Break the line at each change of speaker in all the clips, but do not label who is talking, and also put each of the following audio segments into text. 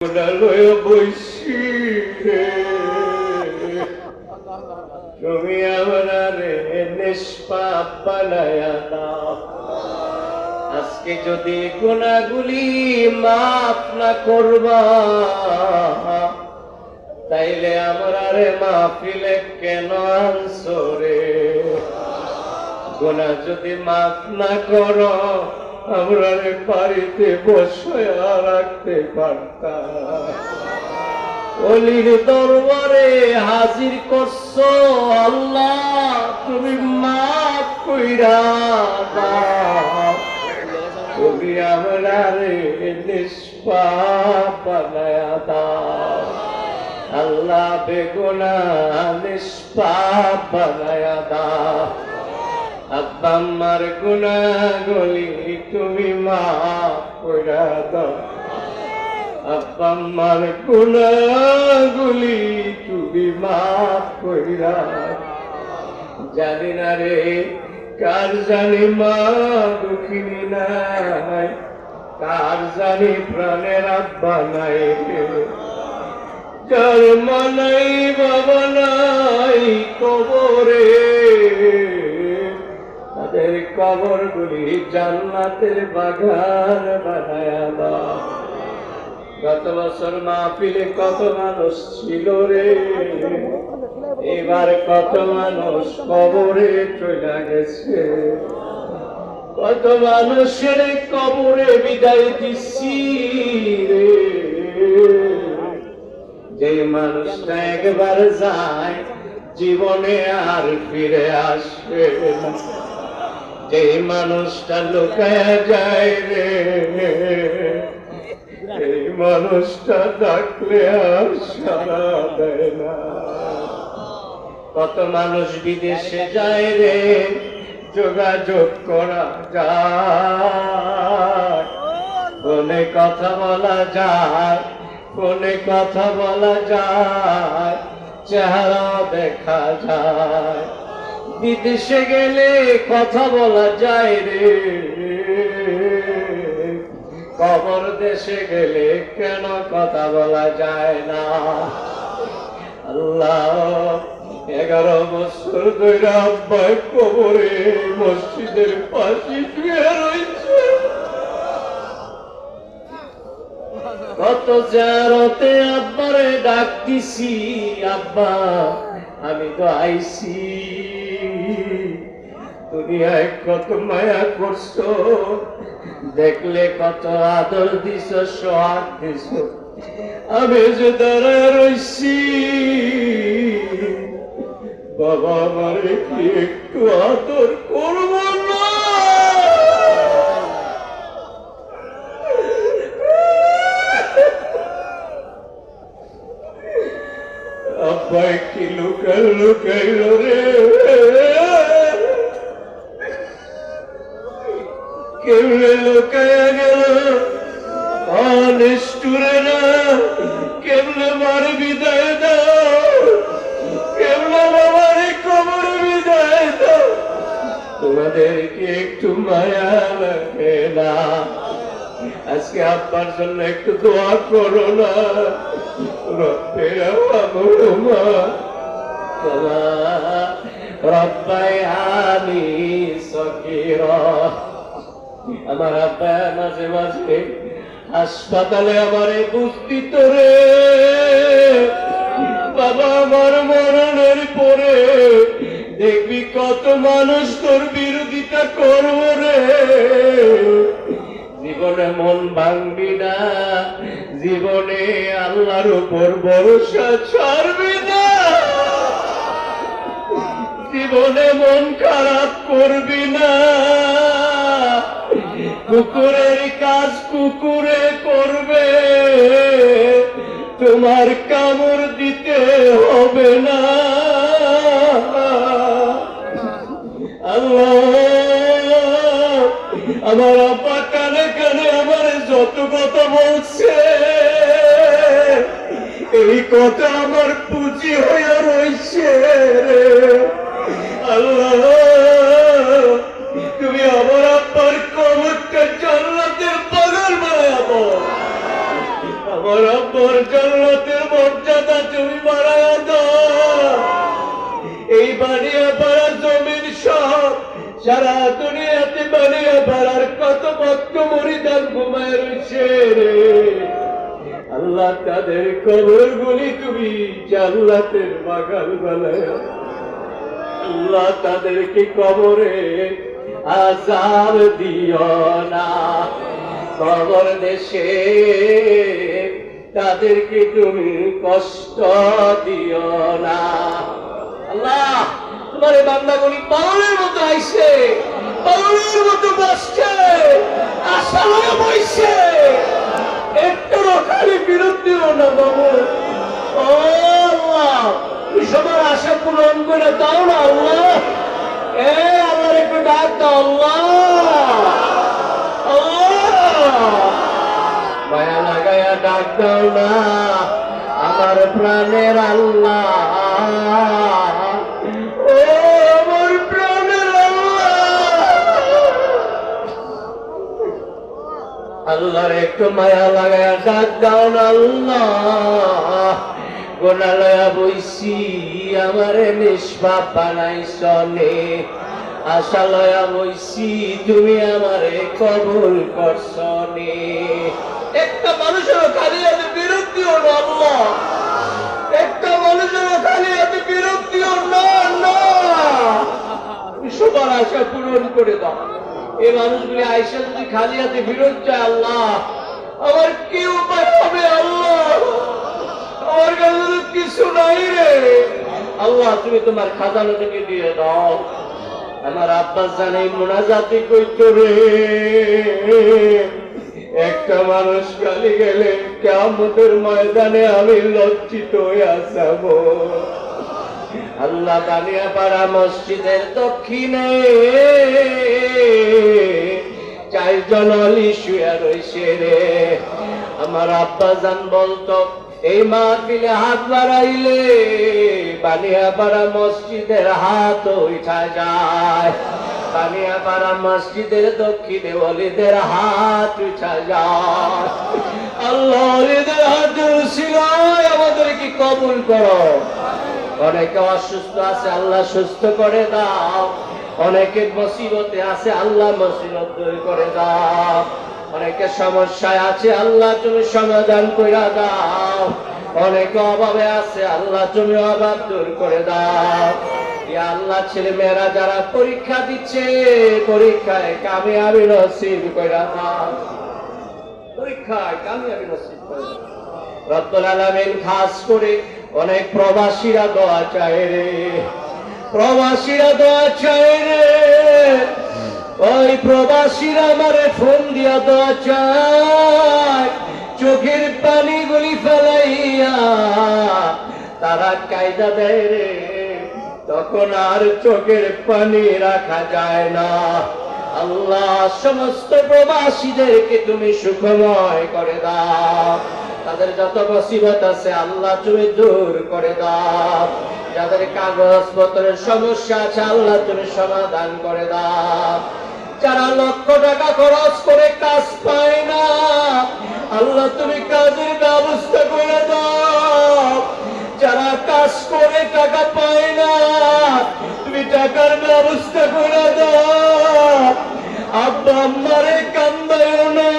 তুমি আমারে নিষ্পাপ বানায়া দাও। আজকে যদি গুনাহগুলি মাফ না করবা, তাইলে আমারে মাহফিলে কেন আনছো রে? গুনাহ যদি মাফ না করো, আমরারে বাড়িতে বসায়া রাখতে পারতাম। অলির দরবারে হাজির করছো, আল্লাহ তুমি মাফ কইরা দাও। তুমি আমরারে নিষ্পাপ বানায়া দাও। আল্লাহ বেগুনাহ নিষ্পাপ বানায়া দাও। আব্বা আম্মার গুনাহগুলি তুমি মাফ কইরা দাও। আব্বা আম্মার গুনাহগুলি তুমি মাফ কইরা দাও। জানি না রে কার জানি মা দুঃখিনী নাই, কার জানি প্রাণের আব্বা নাই রে, কার মা নাই বাবা নাই কবরে। তাদের কবরগুলি জান্নাতের বাগান বানায়া দাও। গত বছর মাহফিলে কত মানুষ ছিল রে, এবার কত মানুষ কবরে চলে গেছে। কত মানুষের কবরে বিদায় দিচ্ছি রে। যে মানুষটা একবার যায় জীবনে আর ফিরে আসবে না, যে মানুষটা লুকায়া যায় রে, এই মানুষটা ডাকলে আর সাড়া দেয় না। কত মানুষ বিদেশে যায় রে, যোগাযোগ করা যায়, ফোনে কথা বলা যায়, ফোনে কথা বলা যায়, চেহারা দেখা যায়। বিদেশে গেলে কথা বলা যায় রে, কবর দেশে গেলে কেন কথা বলা যায় না? আল্লাহ 11 বছর ধরে আব্বা কবরে মসজিদের পাশে শুয়ে রয়েছে। কত জিয়ারতে আব্বারে ডাক দিছি, আব্বা আমি তো আইছি। দুনিয়ায় কত মায়া করছো, দেখলে কত আদর দিছ, সোহাগ দিছ, আমি যে দাঁড়ায় রইছি। বাবা আমারে কি একটু আদর করব না? আব্বা কি লুকাইল রে, কেমনে লুকায়া গেল নিষ্ঠুরে না, কেমনে মার বিদায় দাও, কেমনে বাবার কবর বিদায় দাও। তোমাদের কি একটু মায়া লাগে না? আজকে আব্বার জন্য একটু দোয়া করো না। রব্বায়ানি সগীরা। আমার আব্বা মাঝে মাঝে হাসপাতালে আমারে বুঝতি তো রে, বাবা আমার মরণের পরে দেখবি কত মানুষ তোর বিরোধিতা করবো রে। জীবনে মন ভাঙবি না, জীবনে আল্লাহর উপর ভরসা ছাড়বি না, জীবনে মন খারাপ করবি না। কুকুরের কাজ কুকুরে করবে, তোমার কামড় দিতে হবে না। আল্লাহ আমার আব্বা কানে কানে আমার যত কথা বলছে, এই কথা আমার পুঁজি হয়ে রয়েছে রে। আল্লাহ তুমি আমার আব্বার কবরটা জান্নাতের বাগান বানাবো। আমার আব্বার জান্নাতের মর্যাদা তুমি বাড়ায়া দাও। এই বানিয়াপাড়া জমির সব সারা দুনিয়াতে বানিয়াপাড়ার কত ভক্ত মরিদান ঘুমায় রয়েছে রে আল্লাহ, তাদের কবর গুলি তুমি জান্নাতের বাগান বানায়। আল্লাহ, তাদেরকে কবরে আযাব দিও না, কবর দেশে তাদেরকে তুমি কষ্ট দিও না। আল্লাহ, তোমার এই বান্দাগুলি পাগলের মতো আইছে, পাগলের মতো বসছে, আশালয়ে বইছে, একটু খালি বিরক্তিও না বাবু। ও আল্লাহ, তুমি সবার আশা পূরণ করে দাও না আল্লাহ। আল্লাহর একটু ডাক দাও আল্লাহ, মায়া লাগাইয়া ডাক দাও না আমার প্রাণের আল্লাহ। ও আমার প্রাণের আল্লাহর একটু মায়া লাগাইয়া ডাক দাও না আল্লাহ। গোনা লয়া বইছি আমারে নিষ্পাপ বানাইছনে, আশা লয়া বইছি তুমি আমারে কবুল করছনে। একটা মানুষের খালি হাতে বিরক্তিও না আল্লাহ, একটা মানুষের খালি হাতে বিরক্তিও না। তুমি সবার আশা পূরণ করে দাও। এই মানুষগুলি আয়সা যদি খালি হাতে বিরত যায় আল্লাহ, আমার কি উপায় হবে আল্লাহ? আমার কাছে তো কিছু নাই রে আল্লাহ, তুমি তোমার খাজানা থেকে দিয়ে দাও। আমার আব্বাস জানে মুনাজাতি কইতো রে, একটা মানুষ খালি গেলে কিয়ামতের ময়দানে আমি লজ্জিত হইয়া যাব। আল্লাহ, বানিয়াপাড়া মসজিদের দক্ষিণে 4 জন অলি শুয়ে রয়েছে রে। আমার আব্বাজান বলতো এই মাহফিলে হাত বাড়াইলে বানিয়াপাড়া মসজিদের হাত উঠা যায়, বানিয়াপাড়া মসজিদের দক্ষিণে অলিদের হাত উঠা যায়। আল্লাহ, অলিদের হাত উঠিলায় আমাদেরকে কবুল করো। অনেকে অসুস্থ আছে আল্লাহ সুস্থ করে দাও, অনেকে মুসিবতে আছে আল্লাহ মুসিবত দূর করে দাও, অনেকে সমস্যায় আছে আল্লাহ তুমি সমাধান করে দাও, অনেকে অভাবে আছে আল্লাহ তুমি অভাব দূর করে দাও। ইয়া আল্লাহ, ছেলে মেয়েরা যারা পরীক্ষা দিচ্ছে পরীক্ষায় কামিয়াবি নসিব করে দাও, পরীক্ষায় কামিয়াবি নসিব করে দাও রব্বুল আলামিন। খাস করে অনেক প্রবাসীরা দোয়া চায় রে, প্রবাসীরা দোয়া চায় রে। ওই প্রবাসীরা আমারে ফোন দিয়া দোয়া চায়, চোখের পানি গুলি ফেলাইয়া তারা কায়দা দেয় রে, তখন আর চোখের পানি রাখা যায় না। আল্লাহ, সমস্ত প্রবাসীদেরকে তুমি সুখময় করে দাও, তাদের যত মুসিবত আছে আল্লাহ তুমি দূর করে দাও, যাদের কাগজপত্রের সমস্যা আছে আল্লাহ তুমি সমাধান করে দাও, যারা লক্ষ টাকা খরচ করে কাজ পায় না আল্লাহ তুমি কাজের ব্যবস্থা করে দাও, যারা কাজ করে টাকা পায় না তুমি টাকার ব্যবস্থা করে দাও। আব্বা আম্মারে কান্দায়ও না,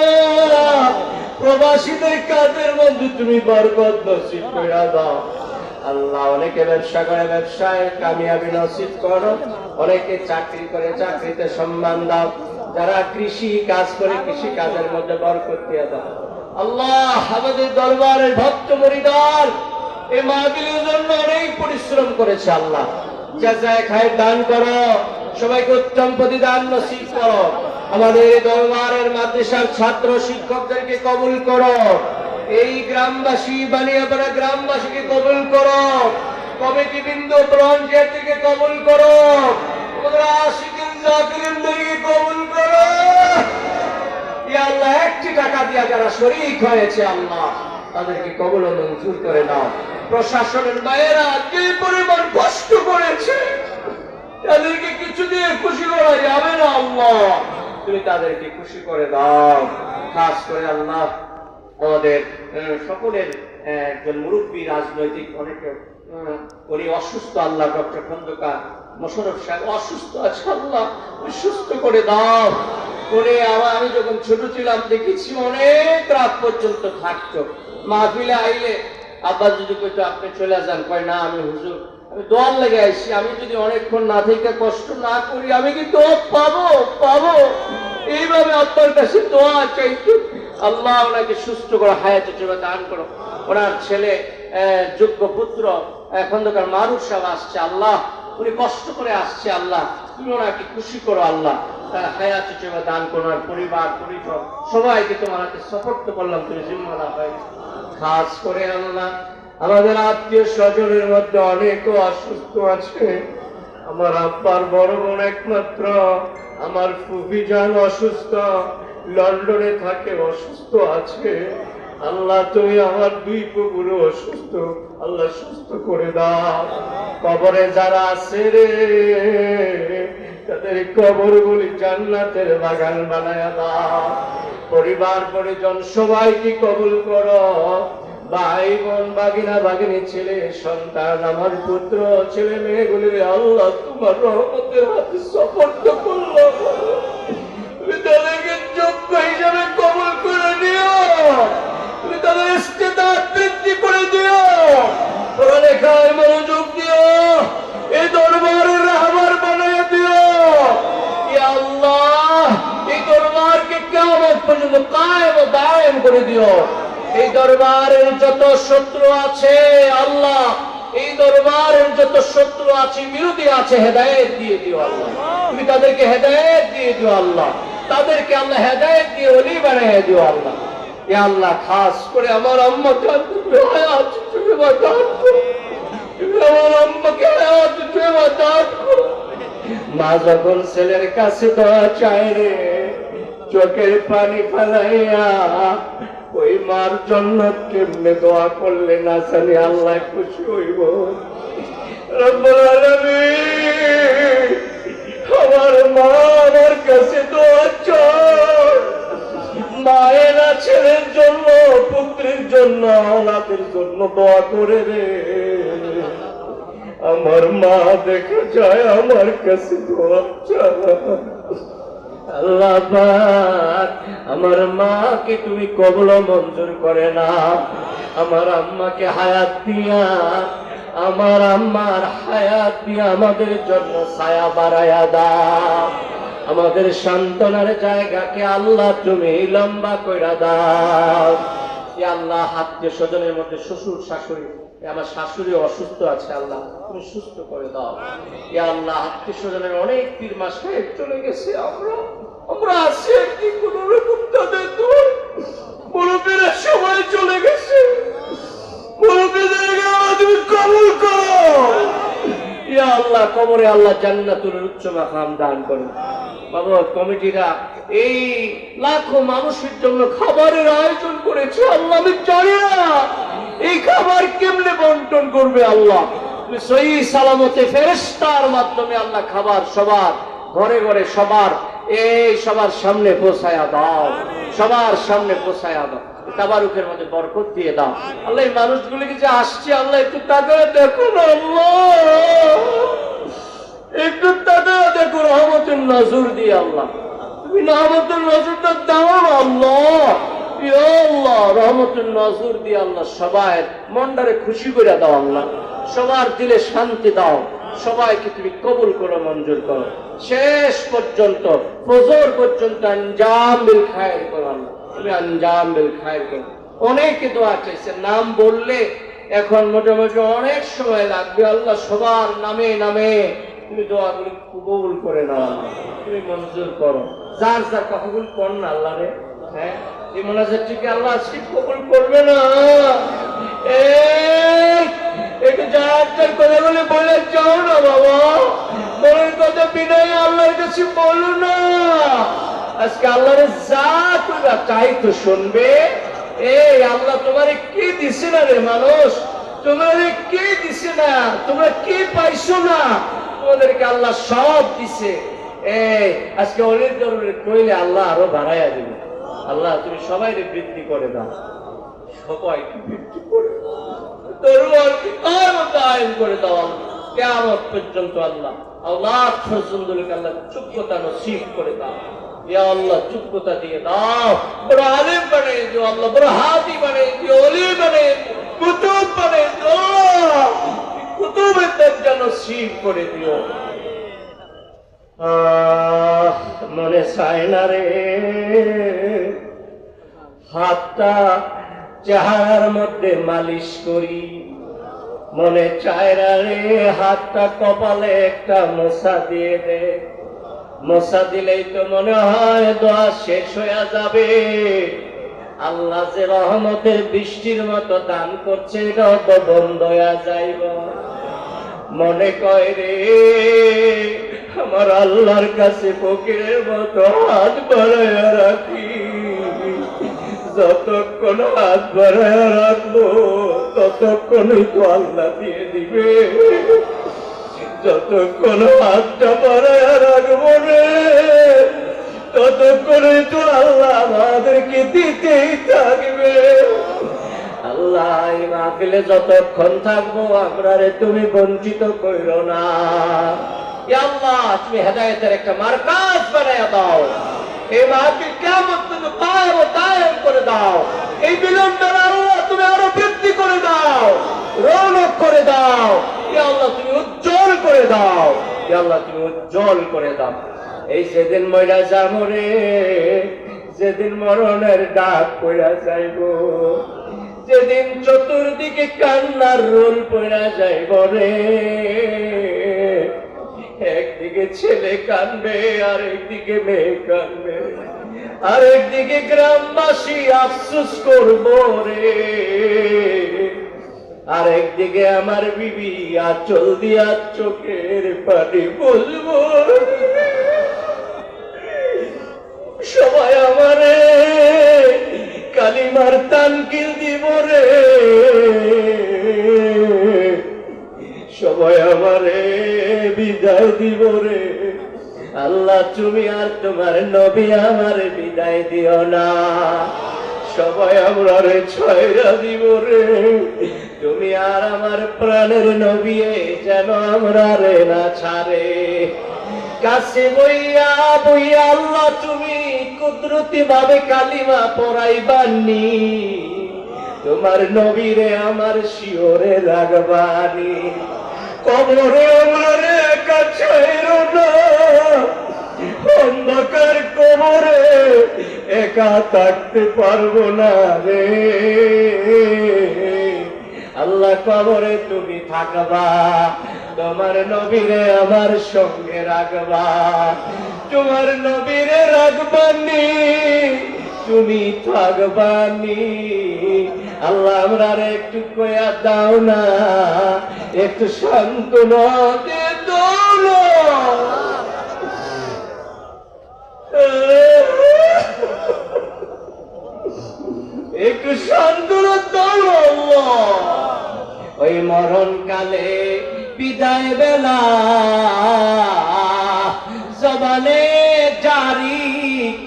প্রবাসীদের কাজের মধ্যে তুমি বরকত নসিব করে দাও আল্লাহ। অনেকে ব্যবসা করে ব্যবসায় কামিয়াবি নসিব করো, অনেকে চাকরি করে চাকরিতে সম্মান দাও, যারা কৃষি কাজ করে কৃষি কাজের মধ্যে বরকত দিয়ে দাও আল্লাহ। আমাদের দরবারের ভক্ত মুরিদান এই মাহফিলের জন্য অনেক পরিশ্রম করেছে আল্লাহ, জাযায়ে খায় দান করো, সবাইকে উত্তম প্রতিদান নসিব করো। আমাদের দরবারের মাদ্রাসার ছাত্র শিক্ষকদেরকে কবুল করো, এই গ্রামবাসী বানিয়াপাড়া গ্রামবাসীকে কবুল করো, কমিটি বৃন্দ ব্রাঞ্চেরকে কবুল করো, আশিকিন জাকিরিনদেরকে কবুল করো। ইয়া আল্লাহ, একটি টাকা দিয়া যারা শরীক হয়েছে আল্লাহ তাদেরকে কবুল ও মঞ্জুর করে নাও। প্রশাসনের মায়েরা যে পরিমাণ কষ্ট করেছে তাদেরকে কিছু দিয়ে খুশি করা যাবে না আল্লাহ, তুমি তাদেরকে খুশি করে দাও। খাস করে আল্লাহ আমাদের সকলের একজন মুরব্বী রাজনৈতিক অনেকে উনি অসুস্থ, আল্লাহ ডক্টর খন্দকার মোশাররফ সাহেব অসুস্থ আছে, আল্লাহ সুস্থ করে দাও। উনি আমি যখন ছোট ছিলাম দেখেছি অনেক রাত পর্যন্ত থাকতো, মাহফিলে আইলে আব্বা যদি কইতো আপনি চলে যান, কয় না আমি হুজুর আমি দোয়ার লেগে আইছি, আমি যদি অনেকক্ষণ না থেকে কষ্ট না করি আমি কি দোয়া পাবো পাবো এইভাবে আব্বার কাছে দোয়া চাইতো। আল্লাহ ওনাকে সুস্থ করো, হায়াতে তৈয়বা দান করো। ওনার ছেলে যোগ্য পুত্র খন্দকার মারুফ সাহেব আসছে, আল্লাহ উনি কষ্ট করে আসছে, আল্লাহ তুমি ওনাকে খুশি করো, আল্লাহ হায়াতে তৈয়বা দান করো। আর পরিবার পরিজন সবাইকে তোমার হাতে সফর্দ করলাম, তুমি জিম্মাদার হয়। খাস করে আল্লাহ আমাদের আত্মীয় স্বজনের মধ্যে অনেকও অসুস্থ আছে। আমার আব্বার বড় বোন একমাত্র আমার ফুফি জান অসুস্থ, লন্ডনে থাকে, অসুস্থ আছে। আল্লাহ তুমি আমার দুই কুকুরও অসুস্থ, আল্লাহ সুস্থ করে দাও। কবরে যারা আছে রে তাদের কবরগুলি জান্নাতের বাগান বানায়া দাও। পরিবার পরিজন সবাইকে কবুল করো। ভাই বোন বাগিনা বাগিনী ছেলে সন্তান আমার পুত্র ছেলে মেয়েগুলির আল্লাহ তোমার রহমতের হাতে সুপর্দ করলো। তুমি তাদেরকে যোগ্য হিসাবে কবুল করে দিও, তুমি তাদের ইস্তেদাদ বৃদ্ধি করে দিও, পড়ালেখায় মনোযোগ দিও, এই দরবারের রাহবার বানিয়ে দিও। ইয়া আল্লাহ এই দরবারকে কিয়ামত পর্যন্ত কায়েম ও দায়েম করে দিও। এই দরবারের যত শত্রু আছে আল্লাহ, এই দরবারের যত শত্রু আছে বিরোধী আছে হেদায়েত দিয়ে দিও আল্লাহ, তুমি তাদেরকে হেদায়েত দিয়ে দিও আল্লাহ, তাদেরকে আল্লাহ হেদায়েত দিয়ে ওলি বানিয়ে দিও আল্লাহ। ইয়া আল্লাহ খাস করে আমার আম্মাকে হায়াত তৈয়বা দান করো, আমার আম্মাকে হায়াত তৈয়বা দান করো। মা যখন ছেলের কাছে দোয়া চায় রে চোখের পানি ফেলাইয়া ওই মার জন্য কেমনে দোয়া করলে না জানি আল্লাহ খুশি হইব। রব্বুল আলামিন আমার মা আমার কাছে দোয়া চায়, মায়েরা ছেলের জন্য পুত্রের জন্য আওলাদের জন্য দোয়া করে রে। আমার মা দেখা যায় আমার কাছে দোয়া চায়। আল্লাহ পাক আমার মাকে তুমি কবুল মঞ্জুর করে না, আমার আম্মাকে হায়াত দিয়া, আমার আম্মার হায়াত দিয়া আমাদের জন্য ছায়া বাড়ায়া দাও। আমাদের সান্ত্বনার জায়গাকে আল্লাহ তুমি লম্বা কইরা দাও। ইয়া আল্লাহ আত্মীয় স্বজনের মধ্যে শ্বশুর শাশুড়ি, আমার শাশুড়ি অসুস্থ আছে, আল্লাহ তুমি সুস্থ করে দাও। ইয়া আল্লাহ আত্মীয় স্বজনের অনেক পীর মা সাহেব চলে গেছে, আমরা আছি কি কোন রকম তাদের দূর মুরব্বীরা সবাই চলে গেছে, মুরব্বীদেরকে তুমি কবুল করো। ইয়া আল্লাহ কবরে আল্লাহ জান্নাতুল উচ্চ মাকাম দান করো। বাবা কমিটিরা এই লাখো মানুষের জন্য খাবারের আয়োজন করেছে, আল্লাহ আমি জানি না এই খাবার কেমনে বন্টন করবে, আল্লাহ তুমি সহি সালামতে ফেরেশতার মাধ্যমে আল্লাহ খাবার সবার ঘরে ঘরে সবার সামনে পৌঁছায়া দাও, সবার সামনে পৌঁছায়া দাও। তাবারুকের মধ্যে বরকত দিয়ে দাও আল্লাহ। এই মানুষগুলিকে যে আসছে আল্লাহ একটু তাকায় দেখো না আল্লাহ, একটু তাকায় দেখো, রহমতের নজর দিয়ে আল্লাহ তুমি রহমতের নজরটা দাও আল্লাহ। ইয়া আল্লাহ রহমতের নজর দিয়ে আল্লাহ সবাই মনটারে খুশি করে দাও আল্লাহ, সবার দিলে শান্তি দাও, সবাইকে তুমি কবুল করো মঞ্জুর করো। শেষ পর্যন্ত ফজর পর্যন্ত আঞ্জাম বিল খায়র করো আল্লাহ, তুমি আঞ্জাম বিল খায়র করো। অনেকে দোয়া চাইছে, নাম বললে এখন মোটামুটি অনেক সময় লাগবে, আল্লাহ সবার নামে নামে তুমি দোয়াগুলি কবুল করে নাও, তুমি মঞ্জুর করো। যার যার কথাগুলি কর না আল্লাহ রে, হ্যাঁ এই মোনাজাতটিকে আল্লাহ আজকে কবুল করবে না। একটু যার যার কথাগুলি বলে যাও না বাবা, মনের কথা বিনয় আল্লাহর কাছে বলো না। আজকে আল্লাহরে যা তোমরা চাই তো শুনবে। এই আল্লাহ তোমারে কি দিছে না রে মানুষ, তোমারে কি দিছে না, তোমরা কি পাইছো না, তোমাদেরকে আল্লাহ সব দিছে। এই আজকে অনেক জরুরি কইলে আল্লাহ আরো বাড়াইয়া দিবে। আল্লাহ তুমি সবাই বৃদ্ধি করে দাও। সবাইকে মৃত্যু করে দরবারকে কায়েম করে দাও আল্লাহ, কিয়ামত পর্যন্ত আল্লাহ। আল্লাহ ফজলুলকে আল্লাহ যোগ্যতা নসিব করে দাও ইয়া আল্লাহ, যোগ্যতা দিয়ে দাও, বড় আলেম বানিয়ে দিও আল্লাহ, বড় হাদি বানিয়ে দিও, ওলি বানিয়ে দিও, কুতুব বানিয়ে দিও, কুতুবের দরজা নসিব করে দিও। মনে চায় না রে হাতটা চেহারার মধ্যে মালিশ করি, মনে চায় না রে হাতটা কপালে একটা মোছা দিয়ে দে, মোছা দিলেই তো মনে হয় দোয়া শেষ হয়ে যাবে। আল্লাহ যে রহমতের বৃষ্টির মতো দান করছে এটাও তো বন্ধ হয়ে যাইব। মনে কয় রে আমার আল্লাহর কাছে ফকিরের মতো হাত বাড়াইয়া রাখি, যতক্ষণ হাত বাড়াইয়া রাখবো ততক্ষণই তো আল্লাহ দিয়ে দিবে। যতক্ষণ হাতটা বাড়াইয়া রাখবো রে ততক্ষণই তো আল্লাহ আমাদেরকে দিতেই থাকবে। আল্লাহ এই মাহফিলে যতক্ষণ থাকবো আমরা রে তুমি বঞ্চিত কইরো না। ইয়া আল্লাহ তুমি হেদায়েতের একটা মার্কাজ বানায়া দাও, এই মাহফিল কিয়ামত পর্যন্ত কায়েম করে দাও। এই মিলনটা আল্লাহ তুমি আরো বৃদ্ধি করে দাও, রৌনক করে দাও। ইয়া আল্লাহ তুমি উজ্জ্বল করে দাও, ইয়া আল্লাহ তুমি উজ্জ্বল করে দাও। এই সেদিন মইরা যাবো রে, যেদিন মরণের ডাক পড়া যাইব, যেদিন চতুর্দিকে কান্নার রোল পড়া যাইব রে, একদিকে ছেলে কানবে আর একদিকে মেয়ে কানবে, আর একদিকে গ্রামবাসী আফসোস করবো রে, আর একদিকে আমার বিবি আঁচল দিয়া চোখের পানি বলবো। সবাই আমারে কালিমার তানকিল দিব রে, সবাই আমারে বিদায় দিব রে। আল্লাহ তুমি আর তোমার নবী আমারে বিদায় দিও না, সবাই আমরা রে ছয়রা দিব রে। তুমি আর আমার প্রাণের নবী যেন আমরা রে না ছাড়ে। কাছে বইয়া বইয়া আল্লাহ তুমি কুদরতি ভাবে কালিমা পড়াইবানি, তোমার নবীরে আমার শিওরে লাগবানি। কবরে আমারে কাছেরো না, অন্ধকার কবরে একা থাকতে পারবো না রে। আল্লাহ কবরে তুমি থাকবা, তোমার নবীরে আমার সঙ্গে রাখবা, তোমার নবীরে রাখবানি, তুমি থাকবানি। আল্লাহ আমরা একটু কয়া দাও না, একটু সান্ত্বনা দিয়ে দাও না। একটু সান্ত্বনা দাও আল্লাহ। ওই মরণ কালে বিদায় বেলা জবানে জারি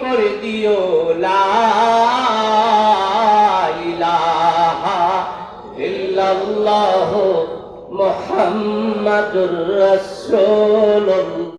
করে দিও লা ইলাহা ইল্লাল্লাহ মুহাম্মাদুর রাসূল।